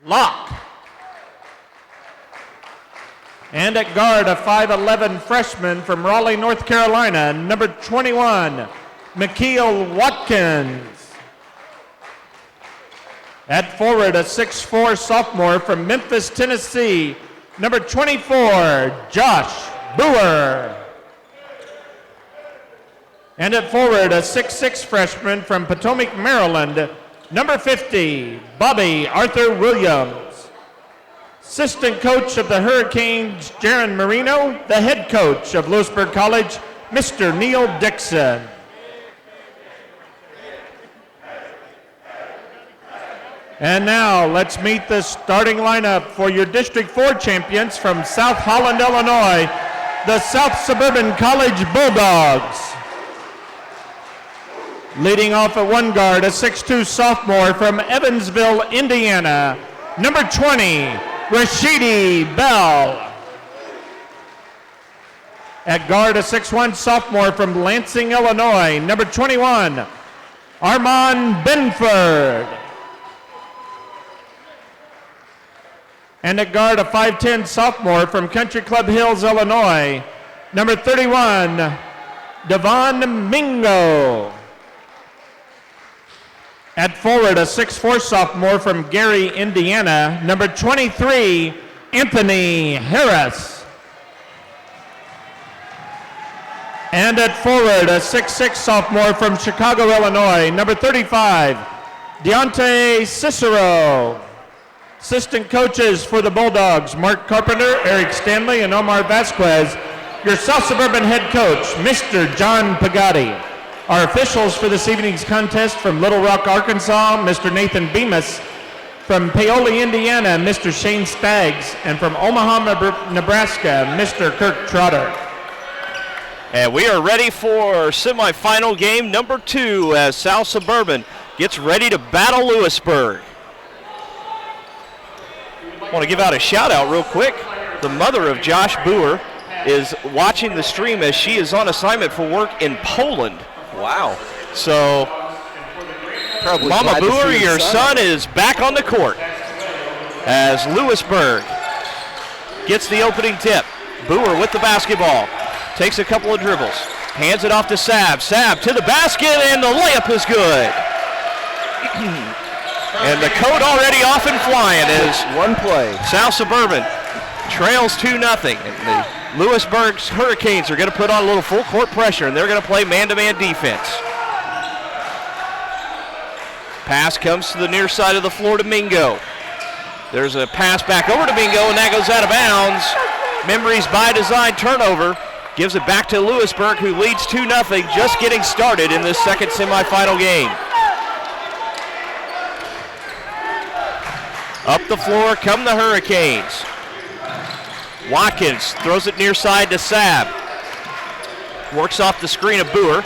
Locke. And at guard, a 5'11 freshman from Raleigh, North Carolina, number 21, McKeel Watkins. At forward, a 6'4 sophomore from Memphis, Tennessee, number 24, Josh Boer. And at forward, a 6'6 freshman from Potomac, Maryland, number 50, Bobby Arthur Williams. Assistant coach of the Hurricanes, Jaron Marino. The head coach of Louisburg College, Mr. Neil Dixon. And now let's meet the starting lineup for your District 4 champions from South Holland, Illinois, the South Suburban College Bulldogs. Leading off at one guard, a 6'2 sophomore from Evansville, Indiana, number 20, Rashidi Bell. At guard, a 6'1 sophomore from Lansing, Illinois, number 21, Armand Benford. And at guard, a 5'10 sophomore from Country Club Hills, Illinois, number 31, Devon Mingo. At forward, a 6'4 sophomore from Gary, Indiana, number 23, Anthony Harris. And at forward, a 6'6 sophomore from Chicago, Illinois, number 35, Deontay Cicero. Assistant coaches for the Bulldogs, Mark Carpenter, Eric Stanley, and Omar Vasquez. Your South Suburban head coach, Mr. John Pagatti. Our officials for this evening's contest from Little Rock, Arkansas, Mr. Nathan Bemis. From Paoli, Indiana, Mr. Shane Staggs. And from Omaha, Nebraska, Mr. Kirk Trotter. And we are ready for semifinal game number 2 as South Suburban gets ready to battle Louisburg. I want to give out a shout out real quick. The mother of Josh Boer is watching the stream as she is on assignment for work in Poland. Wow. So, probably Mama Boer, your son is back on the court as Louisburg gets the opening tip. Boer with the basketball. Takes a couple of dribbles. Hands it off to Saab. Saab to the basket, and the layup is good. And the coat already off and flying as one play. South Suburban trails 2-0. And the Louisburg Hurricanes are going to put on a little full court pressure, and they're going to play man-to-man defense. Pass comes to the near side of the floor to Mingo. There's a pass back over to Mingo, and that goes out of bounds. Memories by design turnover. Gives it back to Louisburg, who leads 2-0, just getting started in this second semifinal game. Up the floor come the Hurricanes. Watkins throws it near side to Saab. Works off the screen of Boer.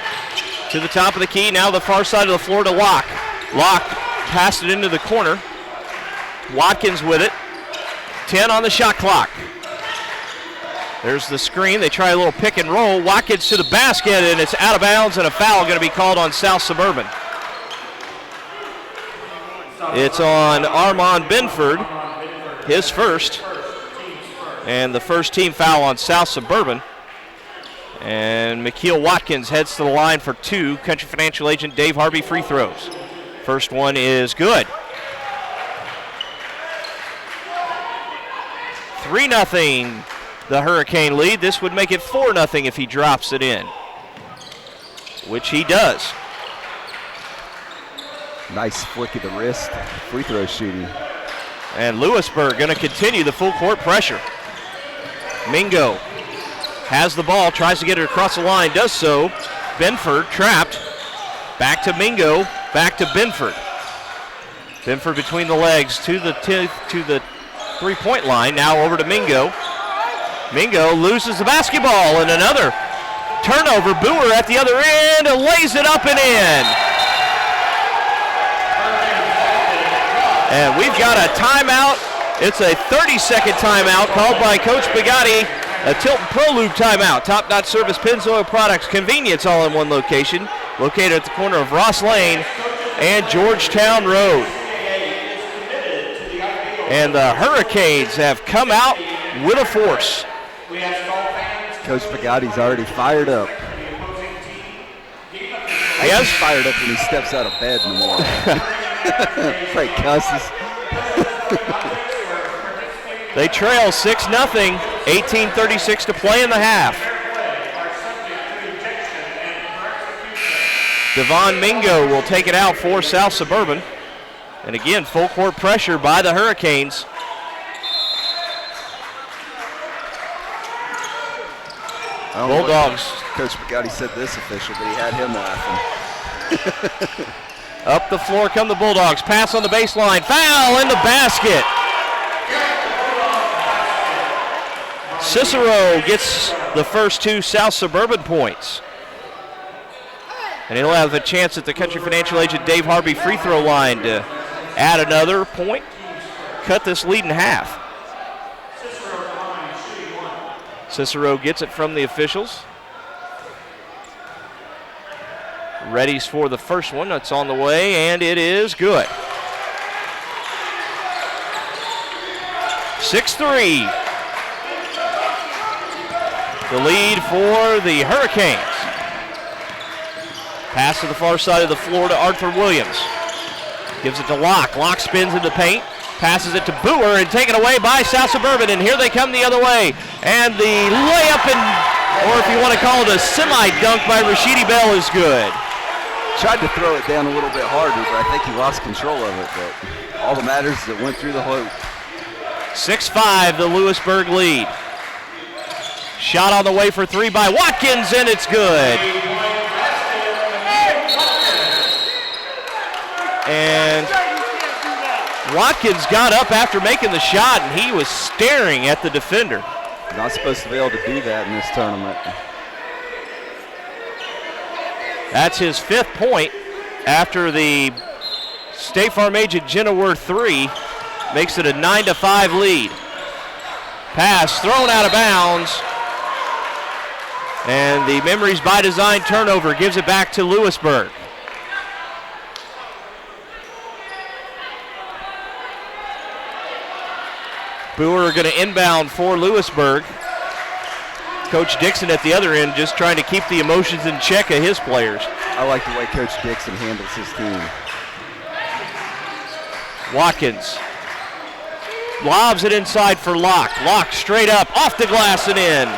To the top of the key, now the far side of the floor to Locke. Locke passed it into the corner. Watkins with it. 10 on the shot clock. There's the screen. They try a little pick and roll. Watkins to the basket, and it's out of bounds, and a foul going to be called on South Suburban. It's on Armand Benford, his first, and the first team foul on South Suburban. And McKeel Watkins heads to the line for 2. Country Financial agent Dave Harvey free throws. First one is good. 3-0. The Hurricane lead. This would make it 4-0 if he drops it in, which he does. Nice flick of the wrist, free throw shooting. And Louisburg going to continue the full court pressure. Mingo has the ball, tries to get it across the line, does so. Benford trapped. Back to Mingo, back to Benford. Benford between the legs to the three-point line. Now over to Mingo. Mingo loses the basketball, and another turnover. Boer at the other end and lays it up and in. And we've got a timeout. It's a 30-second timeout called by Coach Bugatti. A Tilton Pro Lube timeout. Top-notch service, Pennzoil products, convenience all in one location. Located at the corner of Ross Lane and Georgetown Road. And the Hurricanes have come out with a force. Coach Pagotti's already fired up. He has fired up when he steps out of bed in the morning. Like cusses. They trail 6-0, 18:36 to play in the half. Devon Mingo will take it out for South Suburban. And again, full court pressure by the Hurricanes. Bulldogs. Coach Pagotti said this official, but he had him laughing. Up the floor come the Bulldogs. Pass on the baseline. Foul in the basket. Cicero gets the first 2 South Suburban points. And he'll have a chance at the Country Financial Agent Dave Harvey free throw line to add another point, cut this lead in half. Cicero gets it from the officials. Readies for the first one. That's on the way, and it is good. 6-3. The lead for the Hurricanes. Pass to the far side of the floor to Arthur Williams. Gives it to Locke. Locke spins in the paint. Passes it to Boer and taken away by South Suburban. And here they come the other way. And the layup, or if you want to call it a semi-dunk by Rashidi Bell, is good. Tried to throw it down a little bit harder, but I think he lost control of it. But all that matters is it went through the hoop. 6-5, the Louisburg lead. Shot on the way for 3 by Watkins, and it's good. And Watkins got up after making the shot, and he was staring at the defender. Not supposed to be able to do that in this tournament. That's his 5th point after the State Farm agent Jennifer 3 makes it a 9-5 lead. Pass thrown out of bounds. And the Memories by Design turnover gives it back to Louisburg. Boer going to inbound for Louisburg. Coach Dixon at the other end just trying to keep the emotions in check of his players. I like the way Coach Dixon handles his team. Watkins lobs it inside for Locke. Locke straight up, off the glass and in.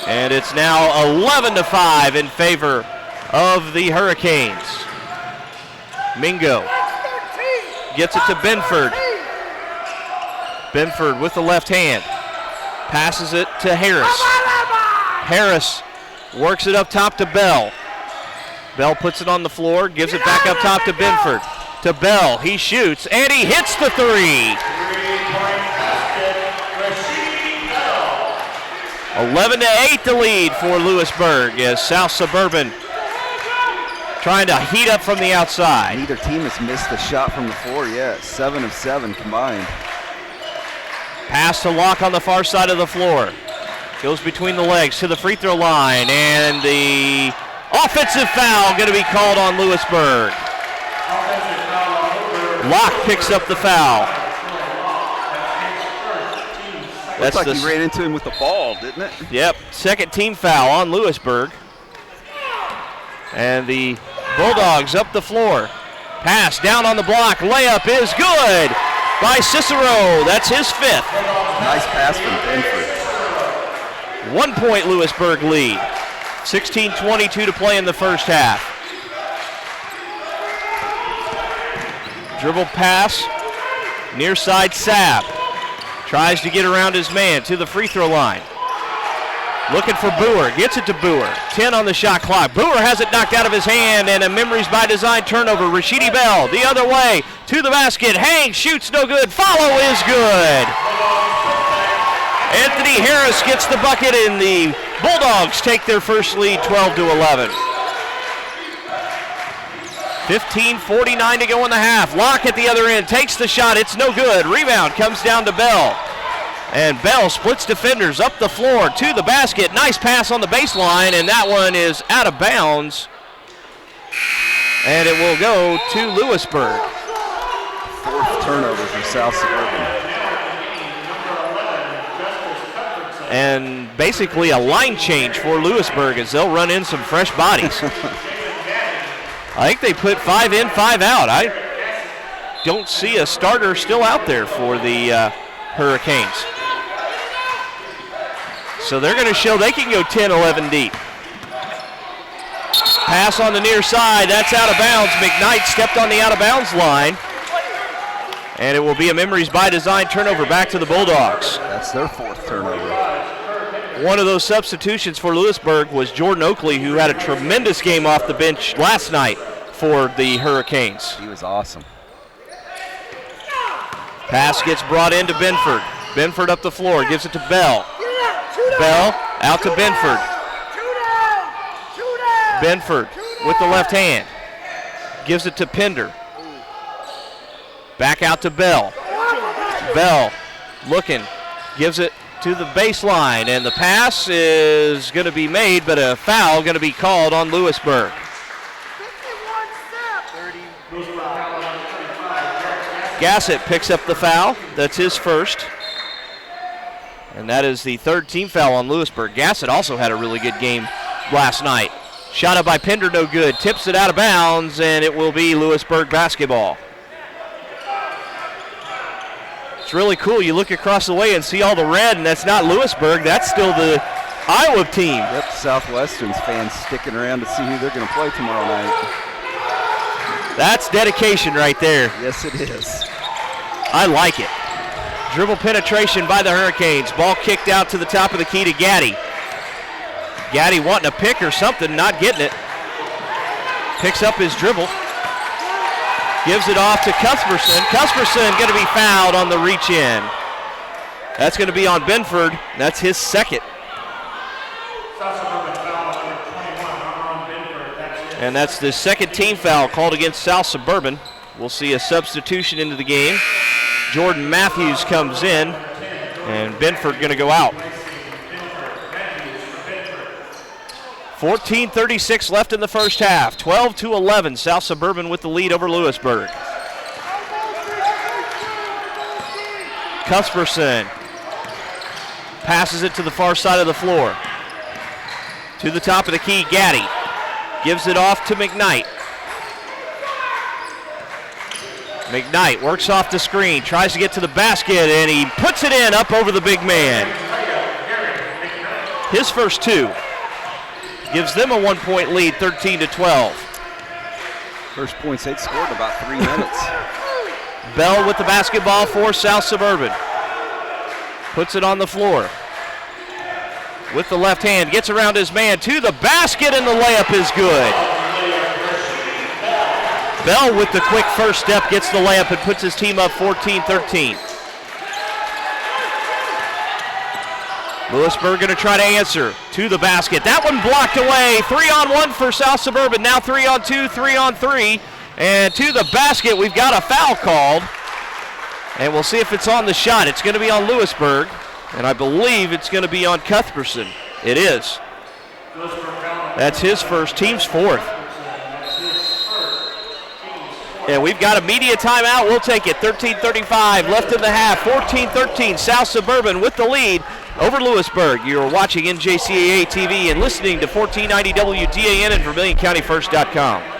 And it's now 11-5 in favor of the Hurricanes. Mingo gets it to Benford. Benford with the left hand. Passes it to Harris. Harris works it up top to Bell. Bell puts it on the floor, gives it back up top to Benford. To Bell, he shoots, and he hits the 3. 11-8 the lead for Louisburg as South Suburban trying to heat up from the outside. Neither team has missed a shot from the floor yet. 7 of 7 combined. Pass to Locke on the far side of the floor. Goes between the legs to the free throw line, and the offensive foul going to be called on Louisburg. Locke picks up the foul. Looks like he ran into him with the ball, didn't it? Yep, second team foul on Louisburg. And the Bulldogs up the floor. Pass down on the block. Layup is good by Cicero. That's his 5th. Nice pass from Benford. 1 point Louisburg lead. 16:22 to play in the first half. Dribble pass. Near side Saab. Tries to get around his man to the free throw line. Looking for Boer. Gets it to Boer. 10 on the shot clock. Boer has it knocked out of his hand, and a Memories by Design turnover. Rashidi Bell the other way to the basket. Hangs, shoots, no good. Follow is good. Anthony Harris gets the bucket, and the Bulldogs take their first lead 12-11. 15:49 to go in the half. Locke at the other end takes the shot. It's no good. Rebound comes down to Bell. And Bell splits defenders up the floor to the basket. Nice pass on the baseline, and that one is out of bounds. and it will go to Louisburg. 4th turnover for South Suburban. And basically a line change for Louisburg as they'll run in some fresh bodies. I think they put 5 in, 5 out. I don't see a starter still out there for the Hurricanes. So they're going to show they can go 10, 11 deep. Pass on the near side, that's out of bounds. McKnight stepped on the out of bounds line. And it will be a Memories by Design turnover back to the Bulldogs. That's their 4th turnover. One of those substitutions for Louisburg was Jordan Oakley, who had a tremendous game off the bench last night for the Hurricanes. He was awesome. Pass gets brought into Benford. Benford up the floor, gives it to Bell. Bell out to Benford. Benford with the left hand. Gives it to Pender. Back out to Bell. Bell looking, gives it to the baseline, and the pass is going to be made, but a foul going to be called on Louisburg. Gassett picks up the foul. That's his first. And that is the 3rd team foul on Louisburg. Gassett also had a really good game last night. Shot up by Pender, no good. Tips it out of bounds, and it will be Louisburg basketball. It's really cool. You look across the way and see all the red, and that's not Louisburg. That's still the Iowa team. Yep, Southwestern's fans sticking around to see who they're going to play tomorrow night. That's dedication right there. Yes, it is. I like it. Dribble penetration by the Hurricanes. Ball kicked out to the top of the key to Gaddy. Gaddy wanting a pick or something, not getting it. Picks up his dribble. Gives it off to Cuthbertson. Cuthbertson going to be fouled on the reach in. That's going to be on Benford. That's his second. And that's the second team foul called against South Suburban. We'll see a substitution into the game. Jordan Matthews comes in, and Benford going to go out. 14:36 left in the first half. 12-11, South Suburban with the lead over Louisburg. Cuthbertson passes it to the far side of the floor. To the top of the key, Gaddy gives it off to McKnight. McKnight works off the screen, tries to get to the basket, and he puts it in up over the big man. His first 2. Gives them a 1-point lead, 13-12. First points they'd scored in about 3 minutes. Bell with the basketball for South Suburban. Puts it on the floor. With the left hand, gets around his man to the basket, and the layup is good. Bell with the quick first step gets the layup and puts his team up 14-13. Louisburg going to try to answer to the basket. That one blocked away. 3-on-1 for South Suburban. Now 3-on-2, 3-on-3. And to the basket, we've got a foul called. And we'll see if it's on the shot. It's going to be on Louisburg. And I believe it's going to be on Cuthbertson. It is. That's his first, team's 4th. And we've got a media timeout. We'll take it. 13:35 left in the half. 14-13, South Suburban with the lead over Louisburg. You're watching NJCAA TV and listening to 1490 WDAN and VermilionCountyFirst.com.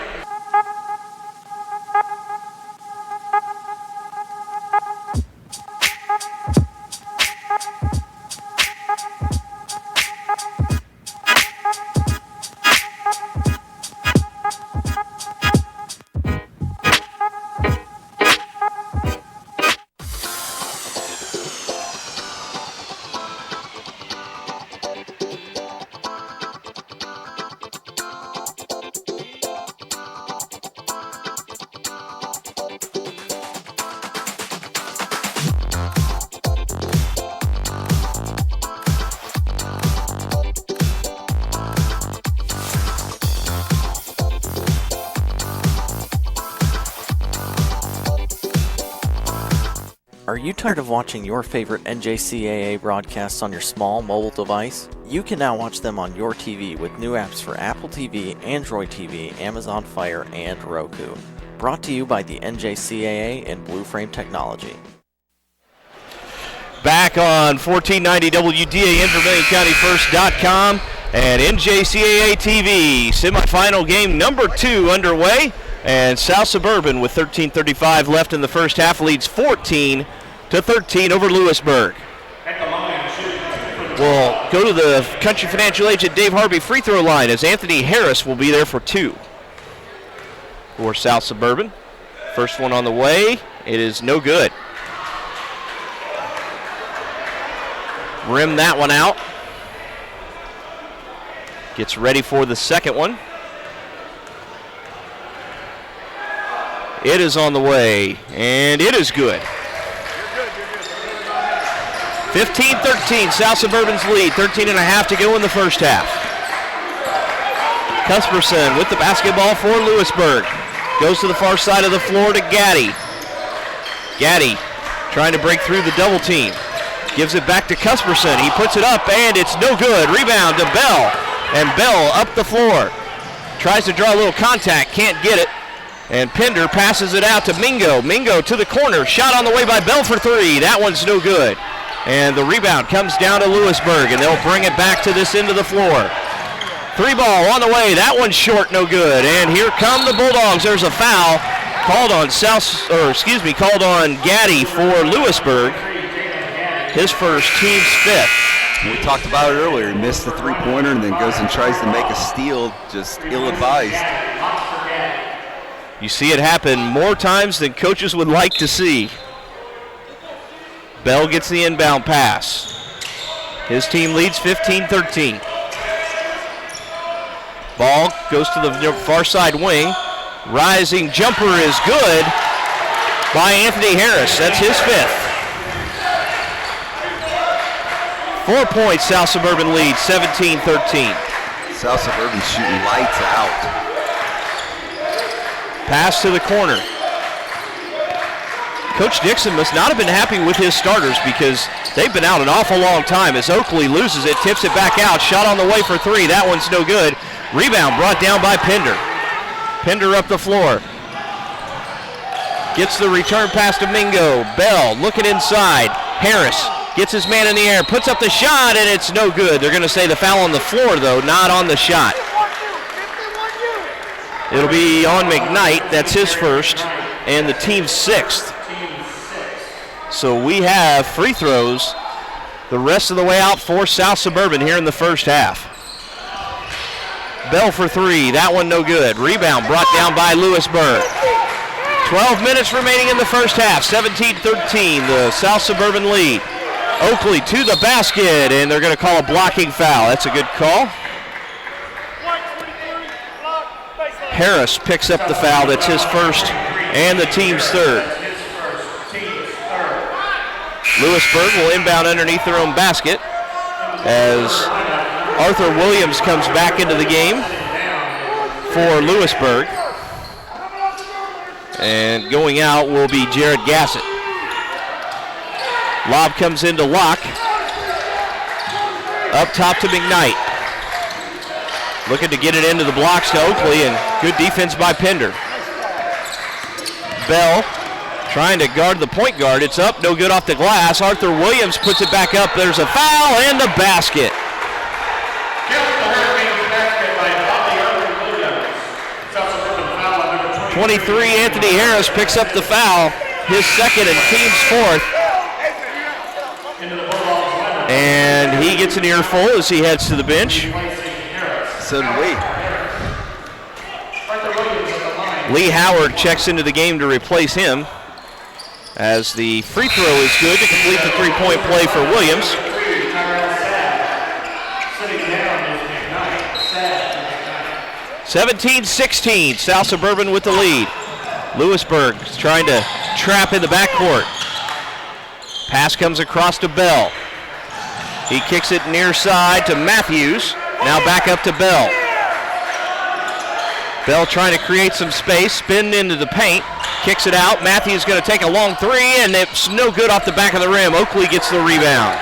Are you tired of watching your favorite NJCAA broadcasts on your small mobile device? You can now watch them on your TV with new apps for Apple TV, Android TV, Amazon Fire, and Roku. Brought to you by the NJCAA and Blue Frame Technology. Back on 1490 WDA and VermilionCountyFirst.com and NJCAA TV. Semifinal game number 2 underway. And South Suburban with 13:35 left in the first half leads 14-13 over Louisburg. We'll go to the Country Financial agent Dave Harvey free throw line as Anthony Harris will be there for 2 for South Suburban. First one on the way. It is no good. Rim that one out. Gets ready for the second one. It is on the way, and it is good. 15-13, South Suburban's lead. 13 and a half to go in the first half. Cusperson with the basketball for Louisburg. Goes to the far side of the floor to Gaddy. Gaddy trying to break through the double team. Gives it back to Cusperson. He puts it up, and it's no good. Rebound to Bell, and Bell up the floor. Tries to draw a little contact, can't get it. And Pender passes it out to Mingo. Mingo to the corner. Shot on the way by Bell for 3. That one's no good. And the rebound comes down to Louisburg, and they'll bring it back to this end of the floor. 3 ball on the way. That one's short, no good. And here come the Bulldogs. There's a foul called on called on Gaddy for Louisburg. His first, team's 5th. We talked about it earlier. He missed the 3-pointer and then goes and tries to make a steal, just ill-advised. You see it happen more times than coaches would like to see. Bell gets the inbound pass. His team leads 15-13. Ball goes to the far side wing. Rising jumper is good by Anthony Harris. That's his 5th. 4 points, South Suburban leads 17-13. South Suburban shooting lights out. Pass to the corner. Coach Dixon must not have been happy with his starters because they've been out an awful long time as Oakley loses it, tips it back out. Shot on the way for 3. That one's no good. Rebound brought down by Pender. Pender up the floor. Gets the return pass to Mingo. Bell looking inside. Harris gets his man in the air, puts up the shot, and it's no good. They're going to say the foul on the floor, though, not on the shot. It'll be on McKnight. That's his first, and the team's 6th. So we have free throws the rest of the way out for South Suburban here in the first half. Bell for 3. That one no good. Rebound brought down by Louisburg. 12 minutes remaining in the first half. 17-13, the South Suburban lead. Oakley to the basket, and they're going to call a blocking foul. That's a good call. Harris picks up the foul. That's his first and the team's 3rd. Louisburg will inbound underneath their own basket as Arthur Williams comes back into the game for Louisburg. And going out will be Jared Gassett. Lob comes into Locke. Up top to McKnight. Looking to get it into the blocks to Oakley, and good defense by Pender. Bell trying to guard the point guard. It's up, no good off the glass. Arthur Williams puts it back up. There's a foul and the basket. 23, Anthony Harris picks up the foul, his 2nd and team's 4th. And he gets an earful as he heads to the bench. So did we. Lee Howard checks into the game to replace him as the free throw is good to complete the 3-point play for Williams. 17-16, South Suburban with the lead. Lewisburg is trying to trap in the backcourt. Pass comes across to Bell. He kicks it near side to Matthews. Now back up to Bell. Bell trying to create some space, spin into the paint. Kicks it out. Matthews going to take a long three, and it's no good off the back of the rim. Oakley gets the rebound.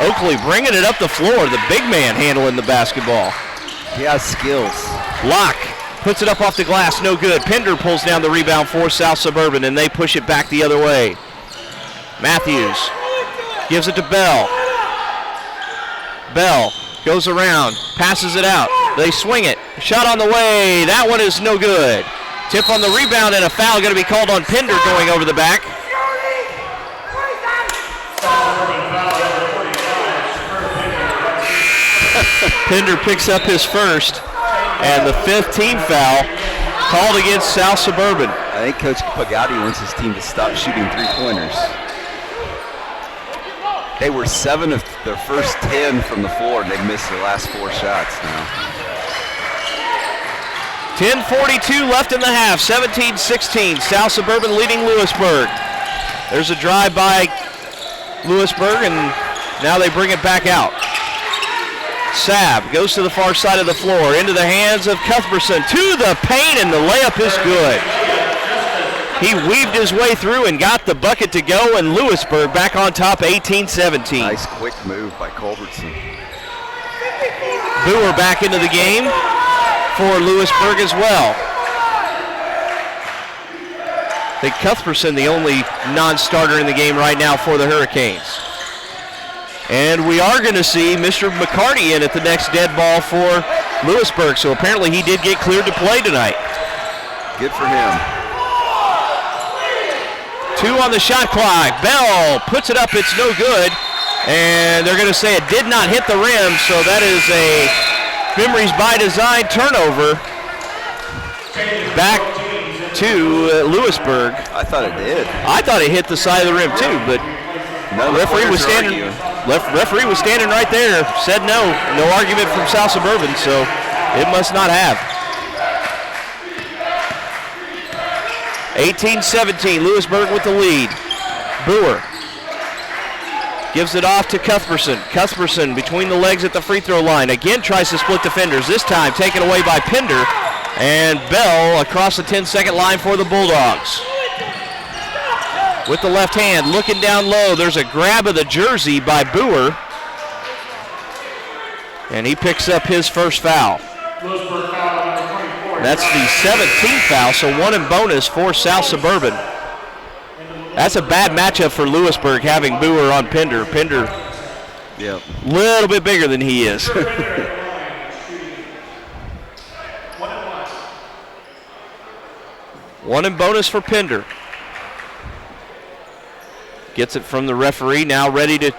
Oakley bringing it up the floor. The big man handling the basketball. He has skills. Locke puts it up off the glass. No good. Pender pulls down the rebound for South Suburban, and they push it back the other way. Matthews gives it to Bell. Bell goes around, passes it out. They swing it. Shot on the way. That one is no good. Tip on the rebound, and a foul going to be called on Pender going over the back. Pender picks up his first, and the 5th team foul called against South Suburban. I think Coach Pagatti wants his team to stop shooting three-pointers. They were 7 of their first 10 from the floor, and they've missed their last 4 shots now. 10:42 left in the half, 17-16. South Suburban leading Louisburg. There's a drive by Louisburg, and now they bring it back out. Sabb goes to the far side of the floor, into the hands of Cuthbertson, to the paint, and the layup is good. He weaved his way through and got the bucket to go, and Louisburg back on top, 18-17. Nice quick move by Culbertson. Boer back into the game for Louisburg as well. I think Cuthbertson the only non-starter in the game right now for the Hurricanes. And we are going to see Mr. McCarty in at the next dead ball for Louisburg, so apparently he did get cleared to play tonight. Good for him. 2 on the shot clock. Bell puts it up, it's no good. And they're going to say it did not hit the rim, so that is a Memories by Design turnover. Back to Louisburg. I thought it did. I thought it hit the side of the rim too, but No, referee was standing. Referee was standing right there. Said no. No argument from South Suburban, so it must not have. 18-17. Louisburg with the lead. Boer gives it off to Cuthbertson. Cuthbertson between the legs at the free throw line. Again tries to split defenders. This time taken away by Pender. And Bell across the 10-second line for the Bulldogs. With the left hand, looking down low. There's a grab of the jersey by Boer. And he picks up his first foul. That's the 17th foul, so 1 in bonus for South Suburban. That's a bad matchup for Louisburg, having Boer on Pender. Pender, yep, a little bit bigger than he is. One in bonus for Pender. Gets it from the referee, now ready to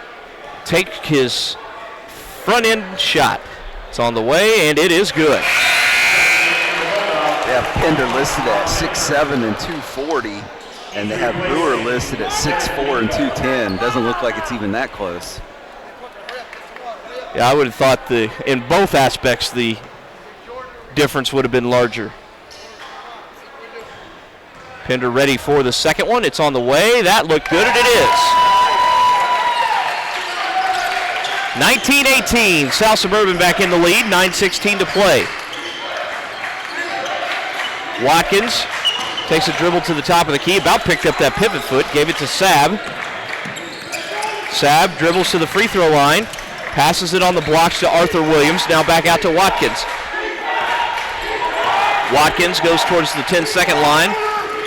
take his front end shot. It's on the way, and it is good. They have Pender listed at 6'7" and 240, and they have Boer listed at 6'4" and 210. Doesn't look like it's even that close. Yeah, I would have thought in both aspects the difference would have been larger. Pender ready for the second one. It's on the way. That looked good, and it is. 19-18. South Suburban back in the lead. 9:16 to play. Watkins takes a dribble to the top of the key. About picked up that pivot foot. Gave it to Sabb. Sabb dribbles to the free throw line. Passes it on the blocks to Arthur Williams. Now back out to Watkins. Watkins goes towards the 10-second line.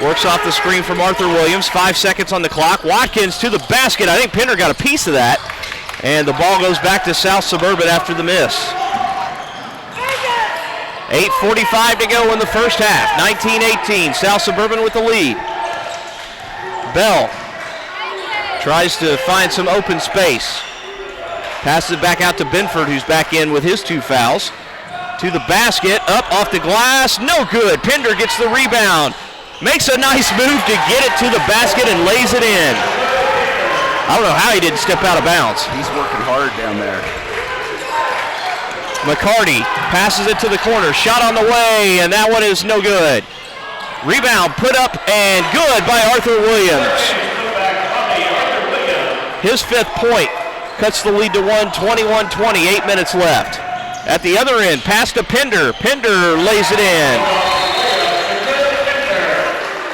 Works off the screen from Arthur Williams. 5 seconds on the clock. Watkins to the basket. I think Pender got a piece of that. And the ball goes back to South Suburban after the miss. 8:45 to go in the first half. 19-18. South Suburban with the lead. Bell tries to find some open space. Passes it back out to Benford, who's back in with his 2 fouls. To the basket. Up off the glass. No good. Pender gets the rebound. Makes a nice move to get it to the basket and lays it in. I don't know how he didn't step out of bounds. He's working hard down there. McCarty passes it to the corner. Shot on the way, and that one is no good. Rebound put up and good by Arthur Williams. His 5th point cuts the lead to 1, 21-20, 8 minutes left. At the other end, pass to Pender. Pender lays it in.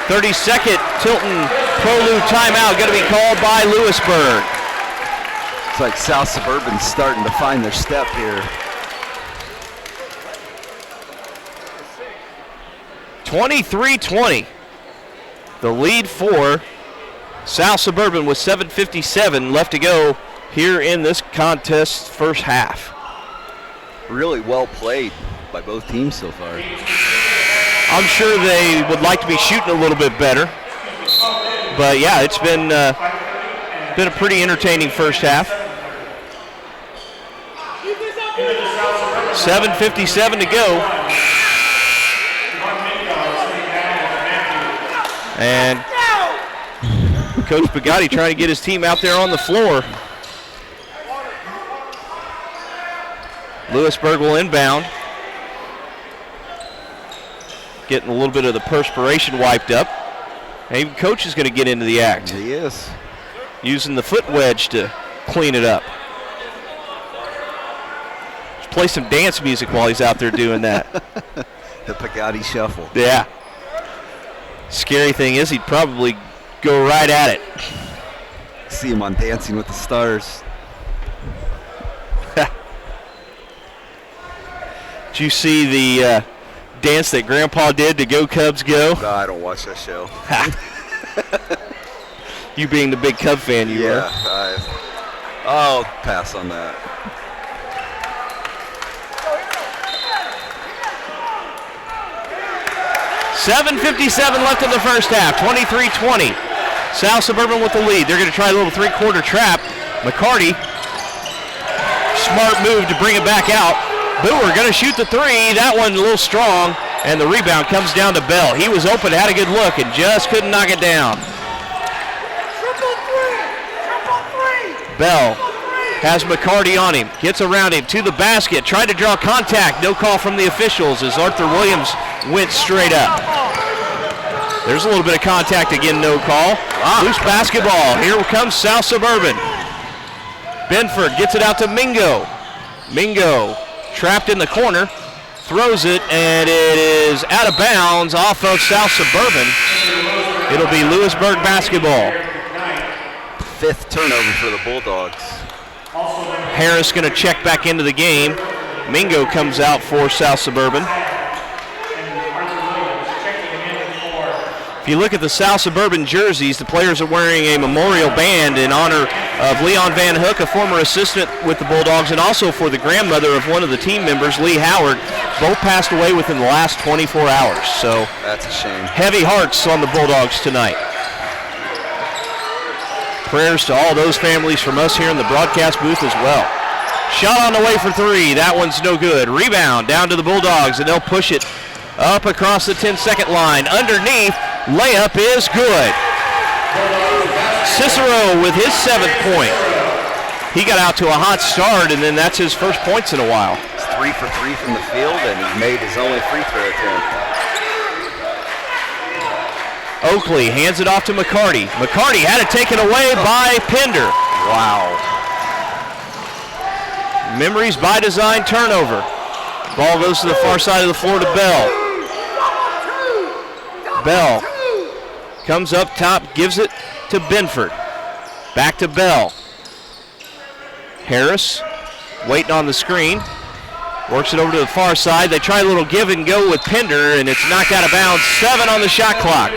30-second Tilton Prelude timeout going to be called by Louisburg. It's like South Suburban's starting to find their step here. 23-20. The lead for South Suburban with 7:57 left to go here in this contest first half. Really well played by both teams so far. I'm sure they would like to be shooting a little bit better. But yeah, it's been a pretty entertaining first half. 7:57 to go. And Coach Bugatti trying to get his team out there on the floor. Louisburg will inbound. Getting a little bit of the perspiration wiped up. And even Coach is going to get into the act. He is. Using the foot wedge to clean it up. Just play some dance music while he's out there doing that. The Bugatti shuffle. Yeah. Scary thing is he'd probably go right at it. See him on Dancing with the Stars. Did you see the dance that Grandpa did to Go Cubs Go? No, I don't watch that show. You being the big Cub fan you are. I'll pass on that. $7:57 left in the first half, 23-20. South Suburban with the lead. They're going to try a little three-quarter trap. McCarty, smart move to bring it back out. Boer going to shoot the three. That one a little strong, and the rebound comes down to Bell. He was open, had a good look, and just couldn't knock it down. Bell has McCarty on him, gets around him to the basket, tried to draw contact. No call from the officials as Arthur Williams went straight up. There's a little bit of contact again, no call. Loose basketball. Here comes South Suburban. Benford gets it out to Mingo. Mingo trapped in the corner, throws it, and it is out of bounds off of South Suburban. It'll be Louisburg basketball. 5th turnover for the Bulldogs. Harris going to check back into the game. Mingo comes out for South Suburban. If you look at the South Suburban jerseys, the players are wearing a memorial band in honor of Leon Van Hook, a former assistant with the Bulldogs, and also for the grandmother of one of the team members, Lee Howard. Both passed away within the last 24 hours. So that's a shame. Heavy hearts on the Bulldogs tonight. Prayers to all those families from us here in the broadcast booth as well. Shot on the way for three. That one's no good. Rebound down to the Bulldogs, and they'll push it up across the 10-second line. Underneath, layup is good. Cicero with his 7th point. He got out to a hot start, and then that's his first points in a while. It's 3 for 3 from the field, and he made his only free throw attempt. Oakley hands it off to McCarty. McCarty had it taken away by Pender. Wow. Memories by design turnover. Ball goes to the far side of the floor to Bell. Bell comes up top, gives it to Benford. Back to Bell. Harris waiting on the screen. Works it over to the far side. They try a little give and go with Pender, and it's knocked out of bounds. 7 on the shot clock.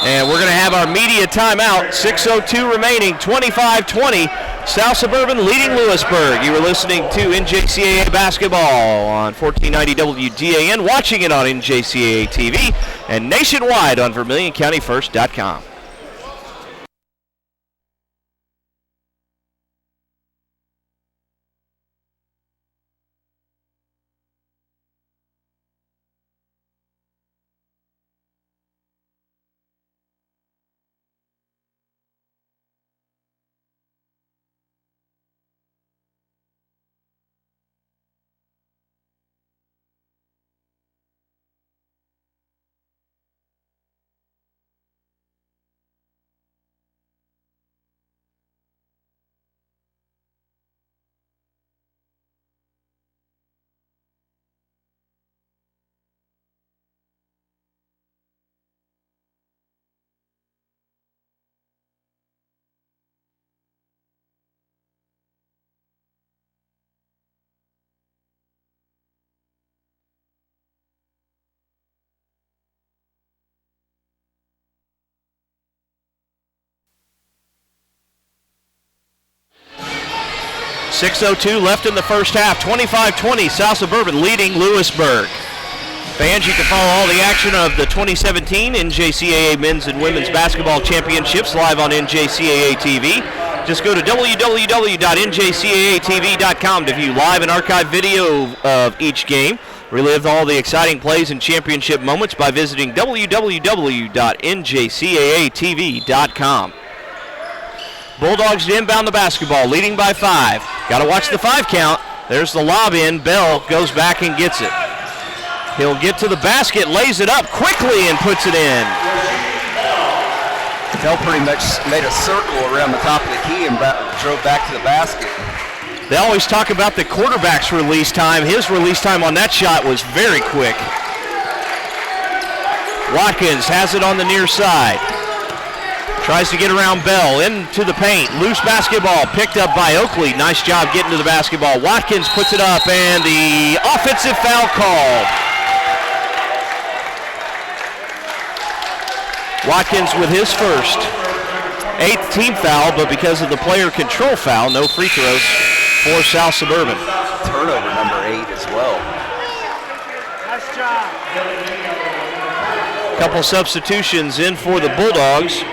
And we're going to have our media timeout. 6:02 remaining, 25-20. South Suburban leading Louisburg. You were listening to NJCAA basketball on 1490 WDAN, watching it on NJCAA TV, and nationwide on VermilionCountyFirst.com. 6:02 left in the first half. 25-20, South Suburban leading Louisburg. Fans, you can follow all the action of the 2017 NJCAA Men's and Women's Basketball Championships live on NJCAA TV. Just go to www.njcaatv.com to view live and archive video of each game. Relive all the exciting plays and championship moments by visiting www.njcaatv.com. Bulldogs to inbound the basketball, leading by 5. Got to watch the 5 count. There's the lob in. Bell goes back and gets it. He'll get to the basket, lays it up quickly, and puts it in. Bell pretty much made a circle around the top of the key and drove back to the basket. They always talk about the quarterback's release time. His release time on that shot was very quick. Watkins has it on the near side. Tries to get around Bell into the paint. Loose basketball picked up by Oakley. Nice job getting to the basketball. Watkins puts it up, and the offensive foul called. Watkins with his first 8th team foul, but because of the player control foul, no free throws for South Suburban. Turnover number 8 as well. Nice job. Couple substitutions in for the Bulldogs.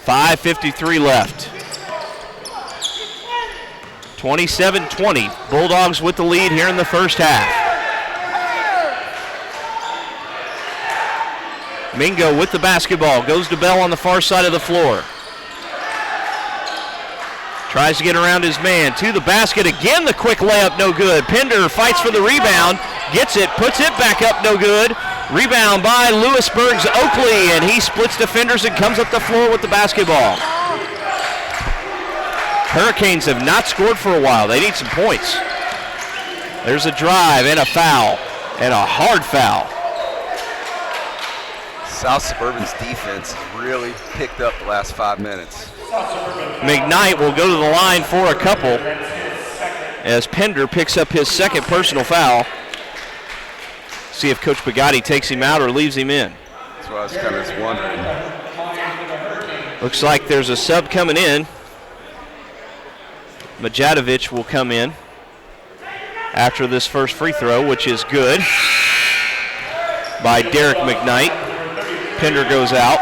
5:53 left. 27-20. Bulldogs with the lead here in the first half. Mingo with the basketball. Goes to Bell on the far side of the floor. Tries to get around his man. To the basket again. The quick layup, no good. Pender fights for the rebound. Gets it. Puts it back up, no good. Rebound by Louisburg's Oakley, and he splits defenders and comes up the floor with the basketball. Hurricanes have not scored for a while. They need some points. There's a drive and a foul, and a hard foul. South Suburban's defense really picked up the last 5 minutes. McKnight will go to the line for a couple as Pender picks up his second personal foul. See if Coach Bugatti takes him out or leaves him in. That's what I was kind of just wondering. Looks like there's a sub coming in. Majatovic will come in after this first free throw, which is good, by Derek McKnight. Pender goes out.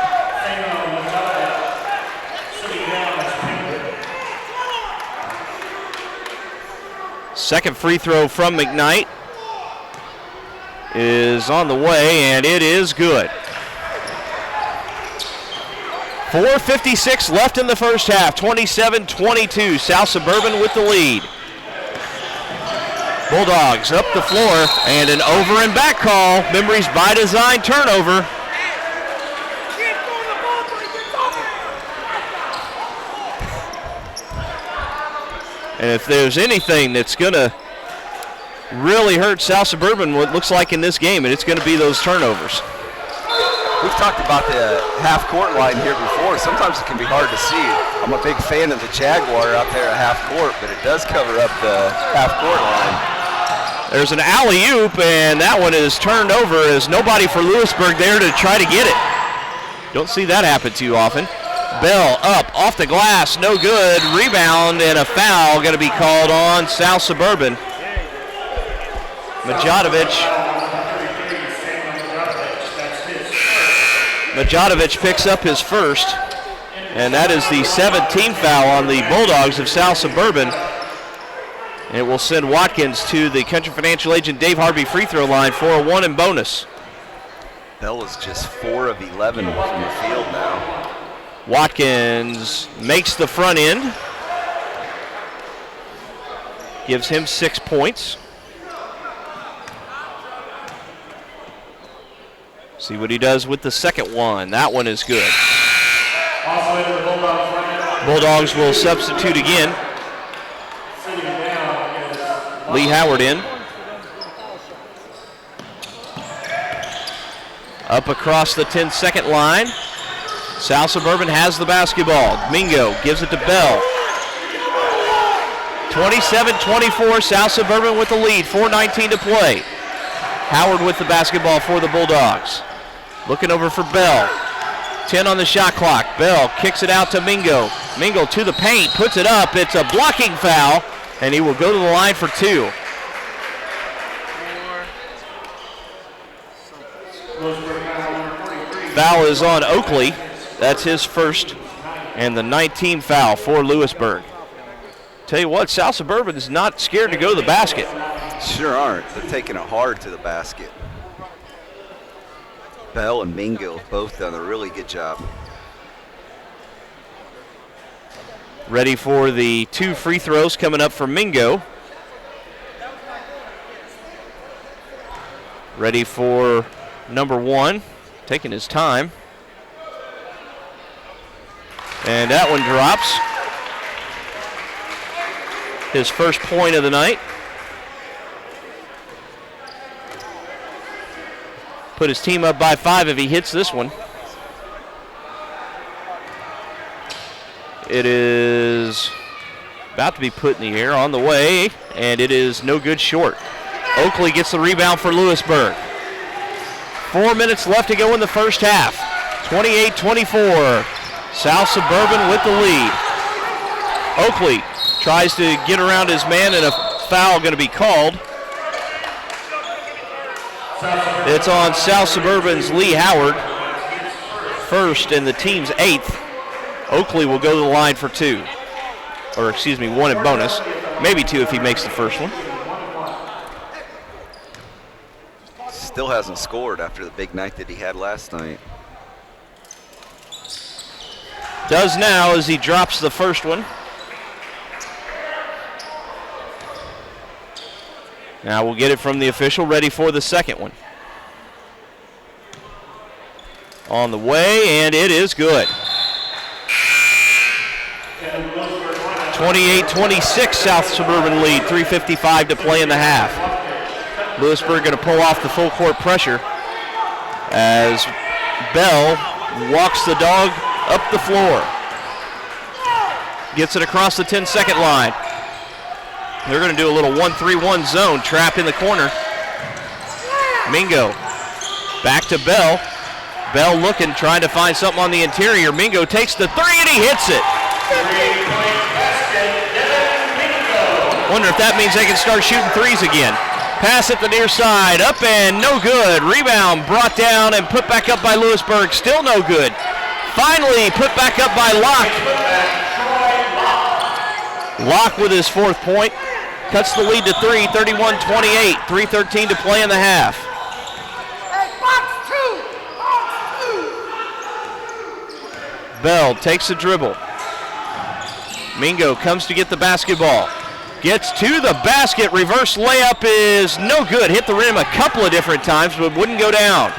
Second free throw from McKnight is on the way, and it is good. 4:56 left in the first half. 27-22. South Suburban with the lead. Bulldogs up the floor, and an over and back call. Memories by design turnover. And if there's anything that's going to really hurt South Suburban, what it looks like in this game, and it's going to be those turnovers. We've talked about the half-court line here before. Sometimes it can be hard to see. I'm a big fan of the Jaguar out there at half-court, but it does cover up the half-court line. There's an alley-oop, and that one is turned over as nobody for Louisburg there to try to get it. Don't see that happen too often. Bell up, off the glass, no good. Rebound and a foul going to be called on South Suburban. Majatovic picks up his first, and that is the 17th foul on the Bulldogs of South Suburban. And it will send Watkins to the Country Financial Agent Dave Harvey free throw line for a 1 and bonus. Bell is just 4 of 11 from the field now. Watkins makes the front end. Gives him 6 points. See what he does with the second one. That one is good. Bulldogs will substitute again. Lee Howard in. Up across the 10-second line. South Suburban has the basketball. Mingo gives it to Bell. 27-24, South Suburban with the lead. 4:19 to play. Howard with the basketball for the Bulldogs. Looking over for Bell. 10 on the shot clock. Bell kicks it out to Mingo. Mingo to the paint, puts it up. It's a blocking foul, and he will go to the line for 2. Foul is on Oakley. That's his first, and the 19th foul for Louisburg. Tell you what, South Suburban is not scared to go to the basket. Sure aren't. They're taking it hard to the basket. Bell and Mingo have both done a really good job. Ready for the 2 free throws coming up for Mingo. Ready for number 1, taking his time. And that one drops. His first point of the night. Put his team up by 5 if he hits this one. It is about to be put in the air, on the way, and it is no good, short. Oakley gets the rebound for Louisburg. 4 minutes left to go in the first half. 28-24. South Suburban with the lead. Oakley tries to get around his man, and a foul going to be called. It's on South Suburban's Lee Howard, first and the team's 8th. Oakley will go to the line for 2. Or excuse me, 1 in bonus. Maybe 2 if he makes the first one. Still hasn't scored after the big night that he had last night. Does now as he drops the first one. Now we'll get it from the official, ready for the second one. On the way, and it is good. 28-26, South Suburban lead, 3:55 to play in the half. Louisburg going to pull off the full court pressure as Bell walks the dog up the floor. Gets it across the 10-second line. They're going to do a little 1-3-1 zone, trapped in the corner. Mingo back to Bell. Bell looking, trying to find something on the interior. Mingo takes the 3 and he hits it. Wonder if that means they can start shooting threes again. Pass at the near side, up and no good. Rebound brought down and put back up by Louisburg, still no good. Finally put back up by Locke. Locke with his 4th point. Cuts the lead to 3, 31-28, 3:13 to play in the half. Bell takes the dribble. Mingo comes to get the basketball. Gets to the basket, reverse layup is no good. Hit the rim a couple of different times, but wouldn't go down.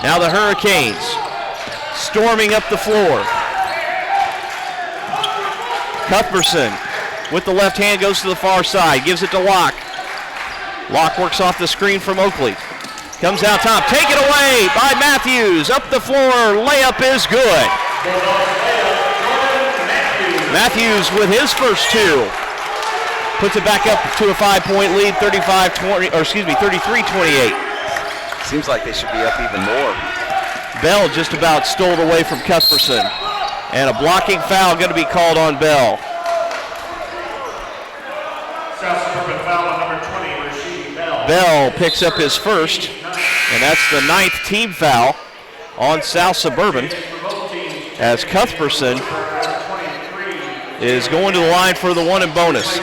Now the Hurricanes storming up the floor. Cuthbertson with the left hand goes to the far side, gives it to Locke. Locke works off the screen from Oakley. Comes out top, taken away by Matthews. Up the floor, layup is good. Matthews with his first 2. Puts it back up to a 5-point lead, 33-28. Seems like they should be up even more. Bell just about stole it away from Cuthbertson. And a blocking foul going to be called on Bell. South Suburban foul on number 20, Rasheed Bell. Bell picks up his first, and that's the 9th team foul on South Suburban as Cuthbertson is going to the line for the 1 in bonus.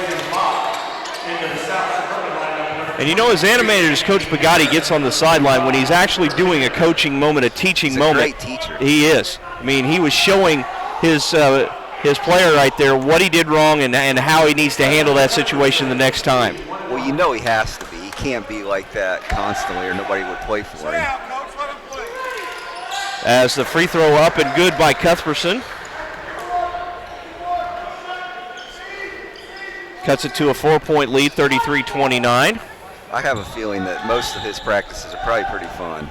And you know, as animated as Coach Pagatti gets on the sideline, when he's actually doing a coaching moment, a teaching moment, great teacher. He is. I mean, he was showing his player right there what he did wrong and how he needs to handle that situation the next time. Well, you know he has to be. He can't be like that constantly or nobody would play for him. As the free throw up and good by Cuthbertson. Cuts it to a 4-point lead, 33-29. I have a feeling that most of his practices are probably pretty fun.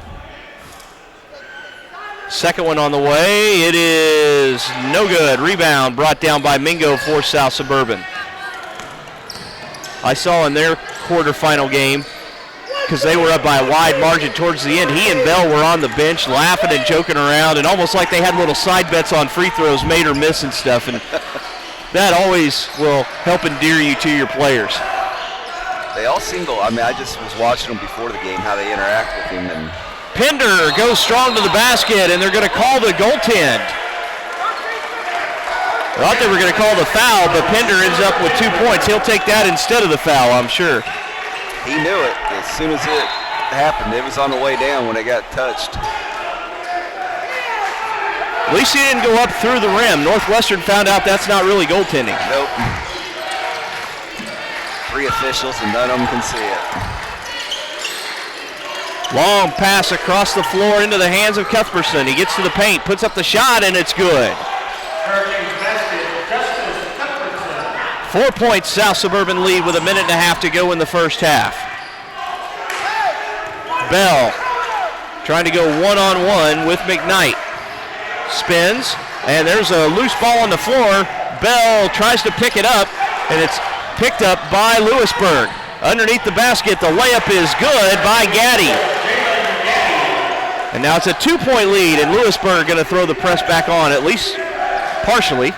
Second one on the way. It is no good. Rebound brought down by Mingo for South Suburban. I saw in their quarterfinal game because they were up by a wide margin towards the end. He and Bell were on the bench laughing and joking around, and almost like they had little side bets on free throws, made or miss and stuff. And that always will help endear you to your players. They all seem to, I just was watching them before the game, how they interact with him. And Pender goes strong to the basket, and they're going to call the goaltend. I thought they were going to call the foul, but Pender ends up with 2 points. He'll take that instead of the foul, I'm sure. He knew it. As soon as it happened, it was on the way down when it got touched. At least he didn't go up through the rim. Northwestern found out that's not really goaltending. Nope. 3 officials and none of them can see it. Long pass across the floor into the hands of Cuthbertson. He gets to the paint, puts up the shot, and it's good. 4 points, South Suburban lead with a minute and a half to go in the first half. Bell trying to go one-on-one with McKnight. Spins, and there's a loose ball on the floor. Bell tries to pick it up, and it's picked up by Louisburg. Underneath the basket, the layup is good by Gaddy. And now it's a 2-point lead, and Louisburg going to throw the press back on, at least partially.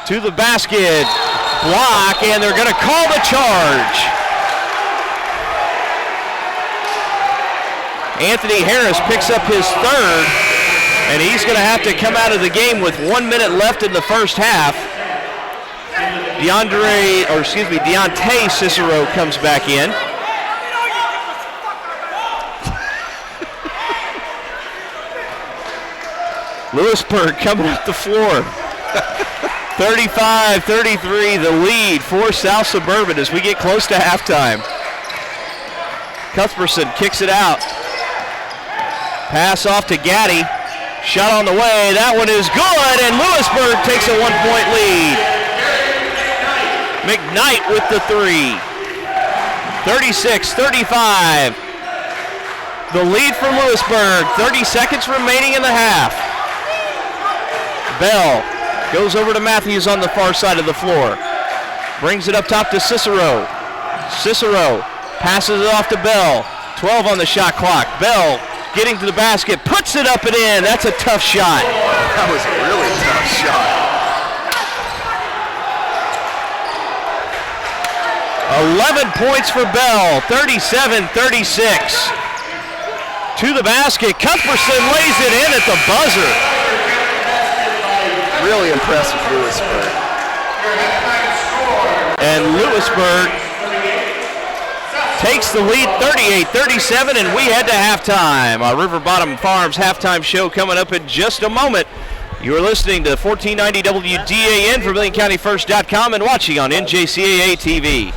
To the basket, block, and they're going to call the charge. Anthony Harris picks up his third, and he's going to have to come out of the game with 1 minute left in the first half. Deontay Cicero comes back in. Louisburg coming up the floor. 35-33, the lead for South Suburban as we get close to halftime. Cuthbertson kicks it out. Pass off to Gaddy. Shot on the way. That one is good, and Louisburg takes a 1-point lead. McKnight with the 3. 36-35. The lead for Louisburg. 30 seconds remaining in the half. Bell goes over to Matthews on the far side of the floor. Brings it up top to Cicero. Cicero passes it off to Bell. 12 on the shot clock. Bell getting to the basket, puts it up and in. That's a tough shot. That was a really tough shot. 11 points for Bell, 37-36. To the basket, Cuthbertson lays it in at the buzzer. Really impressive, Louisburg. And Louisburg takes the lead 38-37, and we head to halftime. Our River Bottom Farms halftime show coming up in just a moment. You are listening to 1490 WDAN from MillionCountyFirst.com and watching on NJCAA TV.